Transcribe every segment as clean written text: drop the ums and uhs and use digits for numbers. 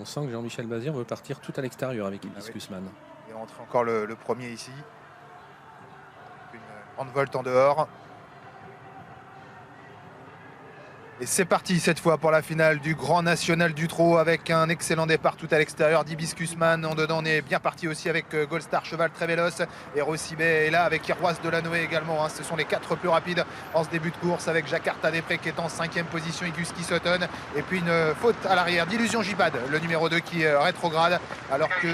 On sent que Jean-Michel Bazir veut partir tout à l'extérieur avec Hibiscus Man. Et rentre encore le premier ici. Une grande volte en dehors. Et c'est parti cette fois pour la finale du Grand National du Trot avec un excellent départ tout à l'extérieur d'Hibiscus Man. En dedans, on est bien parti aussi avec Gold Star, cheval très véloce. Et Rossibet est là avec Iroise de la Noé également. Ce sont les 4 plus rapides en ce début de course avec Jakarta Després qui est en 5e position, Iguski Sutton. Et puis une faute à l'arrière d'Illusion Jipad, le numéro 2 qui rétrograde alors que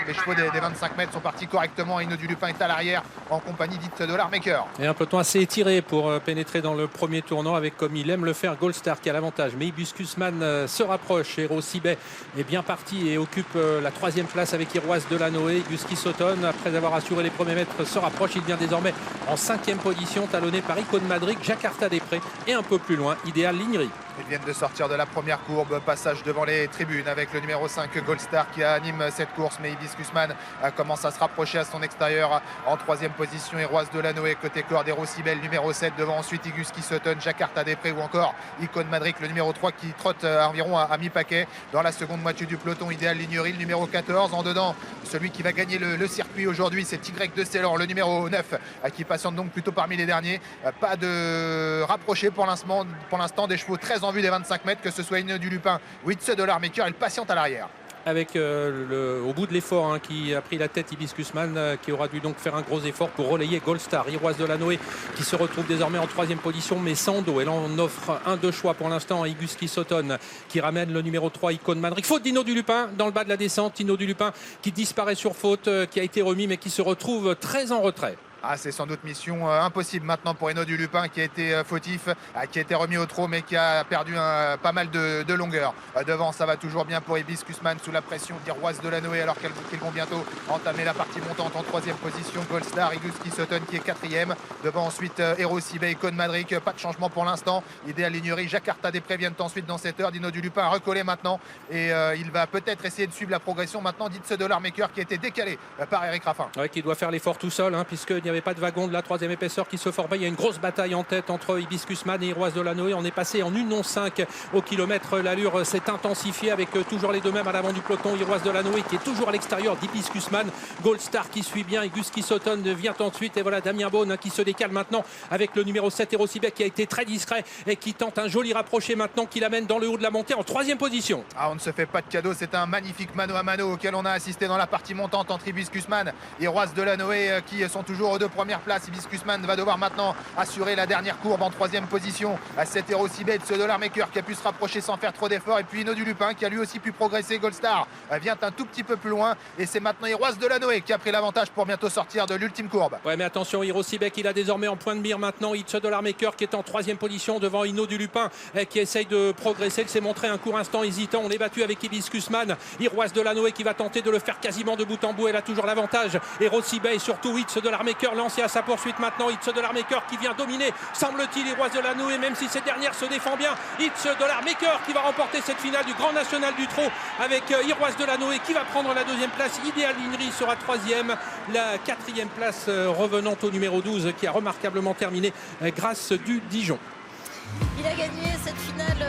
les chevaux des 25 mètres sont partis correctement. Hino du Lupin est à l'arrière en compagnie d'Hit Dollar Maker. Et un peloton assez étiré pour pénétrer dans le premier tournant avec, comme il aime le faire, Gold Star qui a l'avantage. Mais Hibiscus Man se rapproche et Rossibet est bien parti et occupe la 3e place avec Iroise de la Noé. Iguski Sutton, après avoir assuré les premiers mètres, se rapproche. Il vient désormais en 5e position, talonné par Icône Madrid, Jakarta Després et un peu plus loin, Idéal Lignery. Ils viennent de sortir de la première courbe, passage devant les tribunes avec le numéro 5 Gold Star qui anime cette course, mais Hibiscus Man commence à se rapprocher à son extérieur en 3e position. Iroise de la Noé côté corde et Rossibet numéro 7 devant, ensuite Iguski Sutton, Jakarta Després ou encore Icône Madrid, le numéro 3 qui trotte environ à mi-paquet. Dans la seconde moitié du peloton, Idéal Lignery, le numéro 14. En dedans, celui qui va gagner le circuit aujourd'hui, c'est Y de Ceylan, le numéro 9 qui patiente donc plutôt parmi les derniers. Pas de rapproché pour l'instant des chevaux très en vue des 25 mètres, que ce soit Hino du Lupin ou It's Dollar Maker, il patiente à l'arrière. Avec au bout de l'effort qui a pris la tête Hibiscus Man, qui aura dû donc faire un gros effort pour relayer Gold Star. Iroise de la Noé qui se retrouve désormais en 3e position, mais sans dos. Elle en offre un de choix pour l'instant à Iguski Sutton qui ramène le numéro 3 Icône Madrid. Faute d'Hino du Lupin dans le bas de la descente. Hino du Lupin qui disparaît sur faute, qui a été remis mais qui se retrouve très en retrait. C'est sans doute mission impossible maintenant pour Hino du Lupin qui a été fautif, qui a été remis au trot mais qui a perdu pas mal de longueur. Devant, ça va toujours bien pour Hibiscus Man sous la pression d'Iroise de la Noé alors qu'ils vont bientôt entamer la partie montante en 3e position. Gold Star, Iguski Sutton qui est 4e. Devant ensuite Rossibet, Icône Madrid, pas de changement pour l'instant. Idéal Lignery, Jakarta Després viennent ensuite dans cette heure. Hino du Lupin a recollé maintenant et il va peut-être essayer de suivre la progression maintenant d'It's Dollar Maker qui a été décalé par Eric Raffin. Ouais, qui doit faire l'effort tout seul puisqu'il n'y avait pas de wagon de la 3e épaisseur qui se formait. Il y a une grosse bataille en tête entre Hibiscus Man et Iroise de la Noé. On est passé en 1,11,5 au kilomètre. L'allure s'est intensifiée avec toujours les deux mêmes à l'avant du peloton. Iroise de la Noé qui est toujours à l'extérieur d'Hibiscus Man. Gold Star qui suit bien. Iguski Sutton vient ensuite. Et voilà Damien Beaune qui se décale maintenant avec le numéro 7 Rossibet qui a été très discret et qui tente un joli rapproché maintenant qui l'amène dans le haut de la montée en 3e position. On ne se fait pas de cadeau. C'est un magnifique mano à mano auquel on a assisté dans la partie montante entre Hibiscus Man et Iroise de la Noé qui sont toujours aux 2 premières places. Hibiscus Man va devoir maintenant assurer la dernière courbe en 3e position. C'était Rossibet, ce Dollar Maker qui a pu se rapprocher sans faire trop d'efforts. Et puis Hino du Lupin qui a lui aussi pu progresser. Gold Star vient un tout petit peu plus loin. Et c'est maintenant Iroise de la Noé qui a pris l'avantage pour bientôt sortir de l'ultime courbe. Ouais, mais attention, Rossibet il a désormais en point de mire maintenant It's Dollar Maker qui est en 3e position devant Hino du Lupin qui essaye de progresser. Il s'est montré un court instant hésitant. On est battu avec Hibiscus Man. Iroise de la Noé qui va tenter de le faire quasiment de bout en bout. Elle a toujours l'avantage. Et Rossibet et surtout It's Dollar Maker lancé à sa poursuite maintenant. It's Dollar Maker qui vient dominer, semble-t-il, Iroise de la Noé, même si cette dernière se défend bien. It's Dollar Maker qui va remporter cette finale du Grand National du Trot avec Iroise de la Noé qui va prendre la 2e place. Idéal Lignery sera 3e. La 4e place revenant au numéro 12 qui a remarquablement terminé grâce du Dijon. Il a gagné cette finale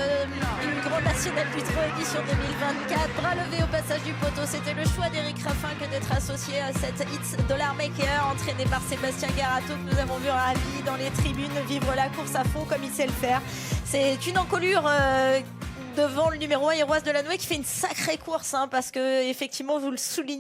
du Grand National du Trot édition 2024. Bras levé au passage du poteau. C'était le choix d'Eric Raffin que d'être associé à cette It's Dollar Maker entraîné par Sébastien Garato que nous avons vu ravi dans les tribunes vivre la course à fond comme il sait le faire. C'est une encolure devant le numéro 1 Iroise de la Noé qui fait une sacrée course parce que effectivement vous le soulignez.